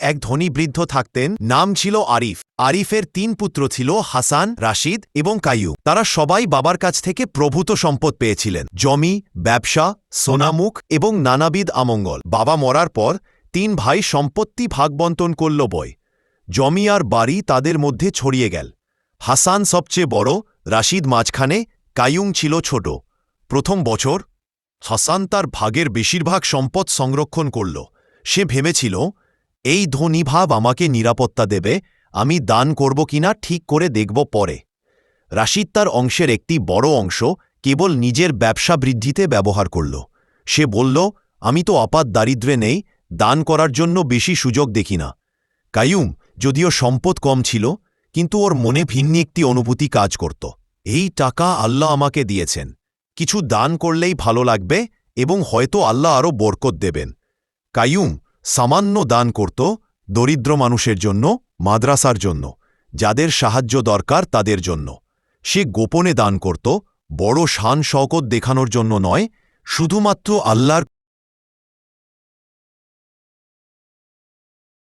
এক ধনী বৃদ্ধ থাকতেন, নাম ছিল আরিফ। আরিফের 3 পুত্র ছিল, হাসান, রাশিদ এবং কাইয়ুম। তারা সবাই বাবার কাছ থেকে প্রভূত সম্পদ পেয়েছিলেন, জমি, ব্যবসা, সোনামুখ এবং নানাবিধ আমঙ্গল। বাবা মরার পর 3 ভাই সম্পত্তি ভাগবন্টন করল বই। জমি আর বাড়ি তাদের মধ্যে ছড়িয়ে গেল। হাসান সবচেয়ে বড়, রাশিদ মাঝখানে, কাইয়ুম ছিল ছোট। প্রথম বছর হাসান তার ভাগের বেশিরভাগ সম্পদ সংরক্ষণ করল। সে ভেবেছিল, এই ধনী ভাব আমাকে নিরাপত্তা দেবে, আমি দান করব কিনা ঠিক করে দেখব পরে। রাশিদ তার অংশের একটি বড় অংশ কেবল নিজের ব্যবসা বৃদ্ধিতে ব্যবহার করল। সে বলল, আমি তো আপাত দারিদ্র্যে নেই, দান করার জন্য বেশি সুযোগ দেখি না। কাইয়ুম যদিও সম্পদ কম ছিল, কিন্তু ওর মনে ভিন্ন একটি অনুভূতি কাজ করত। এই টাকা আল্লাহ আমাকে দিয়েছেন, কিছু দান করলেই ভালো লাগবে এবং হয়তো আল্লাহ আরও বরকত দেবেন। কাইয়ুম সামান্য দান করত, দরিদ্র মানুষের জন্য, মাদ্রাসার জন্য, যাদের সাহায্য দরকার তাদের জন্য। সে গোপনে দান করত, বড় শান শওকত দেখানোর জন্য নয়, শুধুমাত্র আল্লাহর